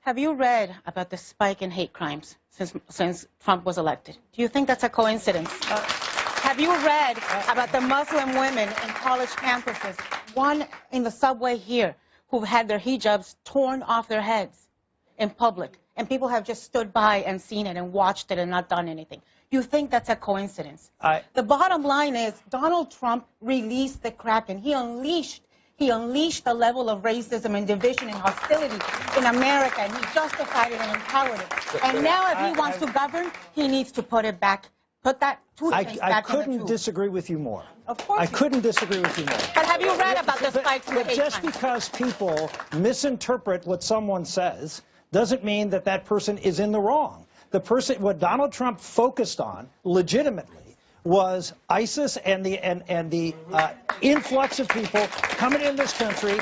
Have you read about the spike in hate crimes since Trump was elected? Do you think that's a coincidence? Have you read about the Muslim women in college campuses, one in the subway here, who've had their hijabs torn off their heads in public, and people have just stood by and seen it and watched it and not done anything? You think that's a coincidence? The bottom line is Donald Trump released the Kraken. He unleashed the level of racism and division and hostility in America, and he justified it and empowered it. And now if he wants to govern, he needs to put it back, put that toothpaste back in the tube. I couldn't disagree with you more. Of course. I couldn't disagree with you more. But have you read about the spikes in hate crimes? Just because people misinterpret what someone says doesn't mean that that person is in the wrong. What Donald Trump focused on, legitimately, was ISIS and the influx of people coming in this country,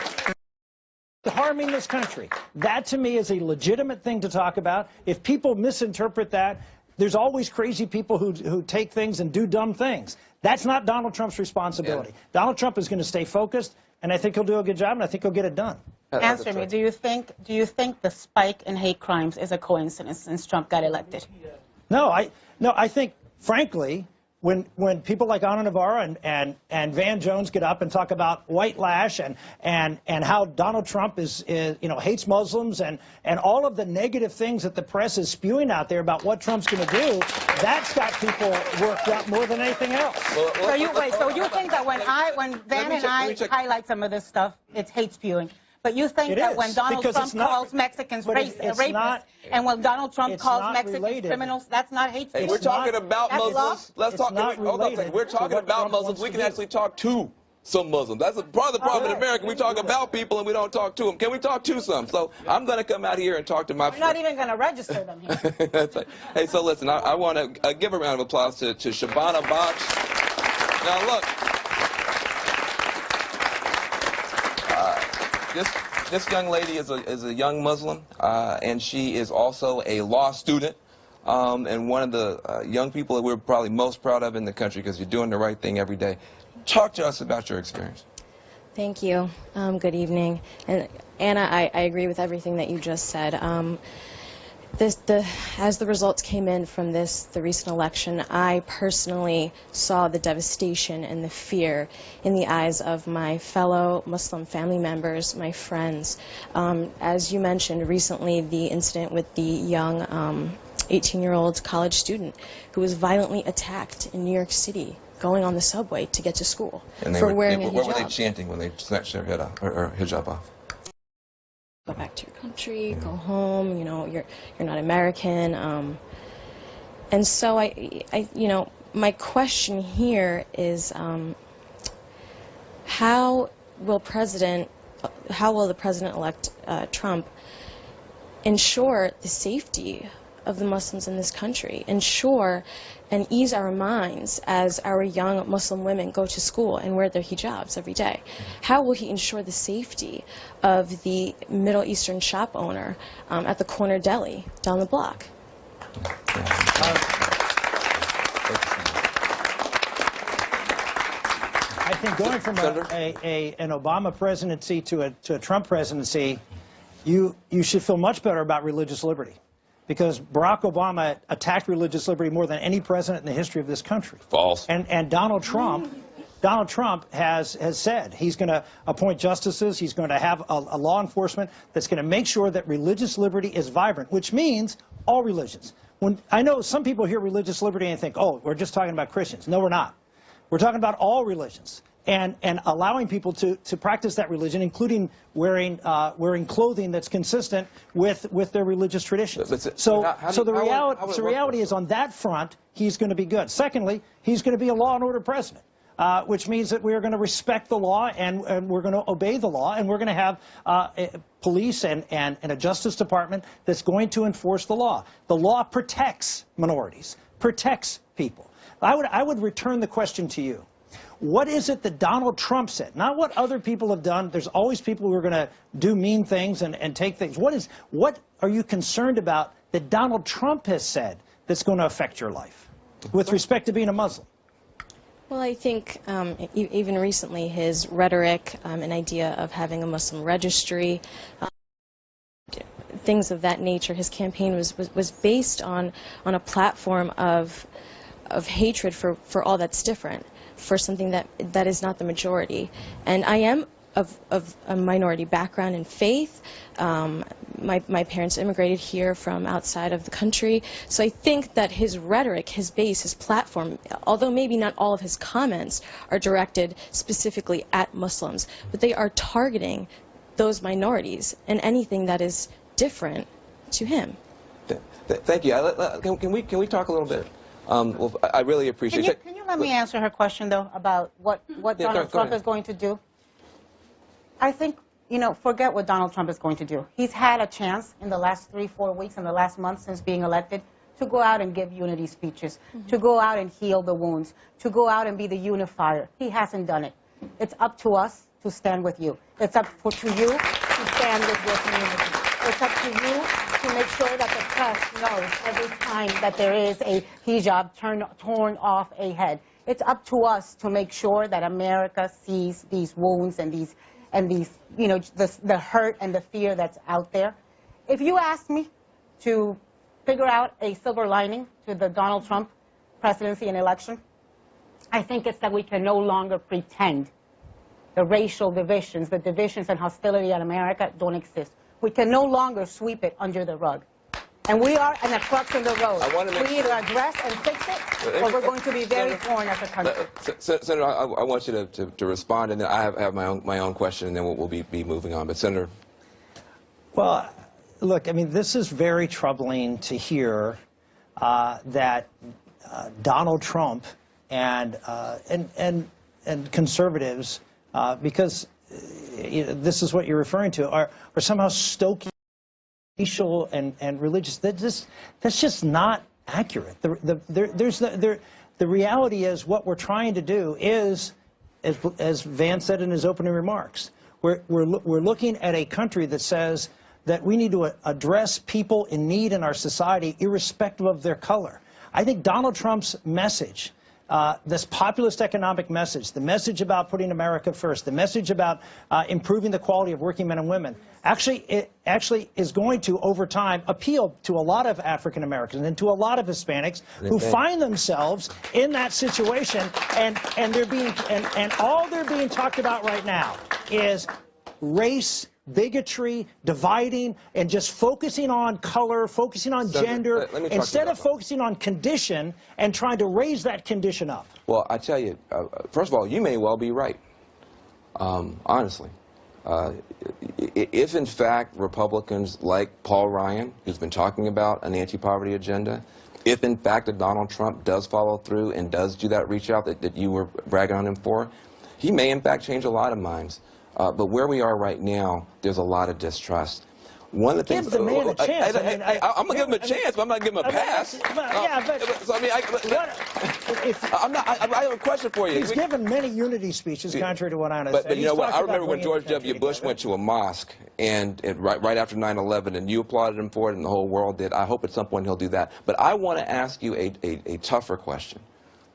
harming this country. That, to me, is a legitimate thing to talk about. If people misinterpret that, there's always crazy people who take things and do dumb things. That's not Donald Trump's responsibility. Yeah. Donald Trump is going to stay focused, and I think he'll do a good job, and I think he'll get it done. Answer me. Do you think the spike in hate crimes is a coincidence since Trump got elected? No, I think, frankly, when people like Navarro and Van Jones get up and talk about white lash and how Donald Trump hates Muslims and all of the negative things that the press is spewing out there about what Trump's going to do, that's got people worked up more than anything else. So you think that when Van and I highlight some of this stuff, it's hate spewing? But you think that when Donald Trump calls Mexicans rapists, and when Donald Trump calls Mexicans criminals, that's not hate speech? Hey, we're talking about Muslims. Let's talk. Hold on a second. We're talking about Muslims. We can actually talk to some Muslims. That's part of the problem in America. We talk about people and we don't talk to them. Can we talk to some? So I'm going to come out here and talk to my friends. We're not even going to register them here. That's right. Hey, so listen, I want to give a round of applause to Shabana Box. Now, look. This young lady is a young Muslim, and she is also a law student, and one of the young people that we're probably most proud of in the country because you're doing the right thing every day. Talk to us about your experience. Thank you. Good evening. And Anna, I agree with everything that you just said. As the results came in from the recent election, I personally saw the devastation and the fear in the eyes of my fellow Muslim family members, my friends. As you mentioned recently, the incident with the young 18-year-old college student who was violently attacked in New York City going on the subway to get to school for wearing a hijab. What were they chanting when they snatched her hijab off? Go back to your country, go home, you're not American. And so my question here is how will the President-elect Trump ensure the safety of the Muslims in this country, ensure and ease our minds as our young Muslim women go to school and wear their hijabs every day? How will he ensure the safety of the Middle Eastern shop owner at the corner deli down the block? I think going from an Obama presidency to a Trump presidency, you should feel much better about religious liberty, because Barack Obama attacked religious liberty more than any president in the history of this country. False. And Donald Trump has said he's going to appoint justices, he's going to have a law enforcement that's going to make sure that religious liberty is vibrant, which means all religions. I know some people hear religious liberty and think, oh, we're just talking about Christians. No, we're not. We're talking about all religions. And allowing people to practice that religion, including wearing clothing that's consistent with their religious traditions. So the reality is, on that front, he's going to be good. Secondly, he's going to be a law and order president, which means that we're going to respect the law and we're going to obey the law, and we're going to have police and a Justice Department that's going to enforce the law. The law protects minorities, protects people. I would return the question to you. What is it that Donald Trump said? Not what other people have done. There's always people who are going to do mean things and take things. What are you concerned about that Donald Trump has said that's going to affect your life with respect to being a Muslim? Well, I think even recently his rhetoric, an idea of having a Muslim registry, things of that nature. His campaign was based on a platform of hatred for all that's different, for something that is not the majority. And I am of a minority background in faith. My parents immigrated here from outside of the country, so I think that his rhetoric, his base, his platform, although maybe not all of his comments are directed specifically at Muslims, but they are targeting those minorities and anything that is different to him. Thank you. Can we talk a little bit? Well, I really appreciate it. Can you let me answer her question, though, about what Donald Trump is going to do? I think, forget what Donald Trump is going to do. He's had a chance in the last 3-4 weeks, in the last month since being elected, to go out and give unity speeches, to go out and heal the wounds, to go out and be the unifier. He hasn't done it. It's up to us to stand with you. It's up to you to stand with your community. It's up to you to make sure that the press knows every time that there is a hijab torn off a head. It's up to us to make sure that America sees these wounds and these the hurt and the fear that's out there. If you ask me to figure out a silver lining to the Donald Trump presidency and election, I think it's that we can no longer pretend the racial divisions, the divisions and hostility in America don't exist. We can no longer sweep it under the rug. And we are in a crux in the road. We either address and fix it, or we're going to be very torn as a country. Senator, I want you to respond, and then I have my own question, and then we'll be moving on. But Senator. Well, look, I mean, this is very troubling to hear that Donald Trump and conservatives, because this is what you're referring to, are somehow stoking racial and religious. That's just not accurate. The reality is what we're trying to do is, as Van said in his opening remarks, we're looking at a country that says that we need to address people in need in our society irrespective of their color. I think Donald Trump's message, this populist economic message, the message about putting America first, the message about improving the quality of working men and women, actually is going to, over time, appeal to a lot of African Americans and to a lot of Hispanics who find themselves in that situation, and all they're being talked about right now is race, bigotry, dividing, and just focusing on color, focusing on gender, instead of focusing on condition and trying to raise that condition up. Well, I tell you, first of all, you may well be right, honestly. If, in fact, Republicans like Paul Ryan, who's been talking about an anti-poverty agenda, if, in fact, that Donald Trump does follow through and does do that reach out that you were bragging on him for, he may, in fact, change a lot of minds. But where we are right now, there's a lot of distrust. One of the things. Give the man a chance. I'm gonna give him a chance, but I'm not giving him a pass. Yeah, but so, I mean, I have a question for you. He's given many unity speeches, contrary to what I understand. But you know what? I remember when George W. Bush went to a mosque, and right after 9/11, and you applauded him for it, and the whole world did. I hope at some point he'll do that. But I want to ask you a tougher question.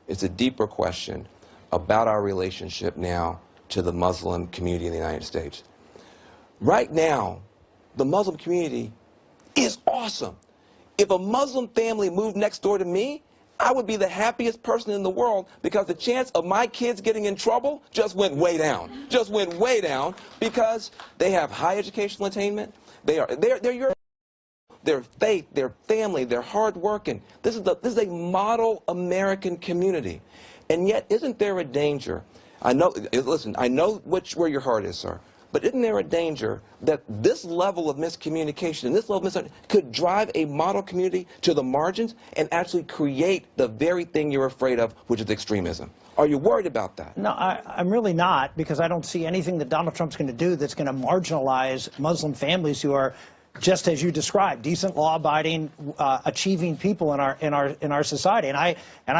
It's a deeper question about our relationship now to the Muslim community in the United States. Right now, the Muslim community is awesome. If a Muslim family moved next door to me, I would be the happiest person in the world, because the chance of my kids getting in trouble just went way down. Just went way down, because they have high educational attainment. They're your their faith, their family, they're hardworking. This is a model American community. And yet, isn't there a danger? I know, listen, I know where your heart is, sir. But isn't there a danger that this level of miscommunication and this level of misunderstanding could drive a model community to the margins and actually create the very thing you're afraid of, which is extremism? Are you worried about that? No, I'm really not, because I don't see anything that Donald Trump's going to do that's going to marginalize Muslim families who are, just as you described, decent, law-abiding, achieving people in our society. And I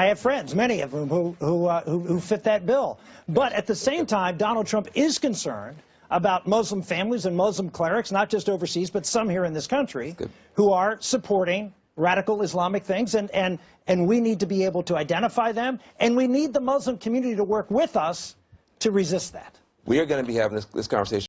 have friends, many of them, who fit that bill. But at the same time, Donald Trump is concerned about Muslim families and Muslim clerics, not just overseas, but some here in this country, who are supporting radical Islamic things, and we need to be able to identify them, and we need the Muslim community to work with us to resist that. We are going to be having this conversation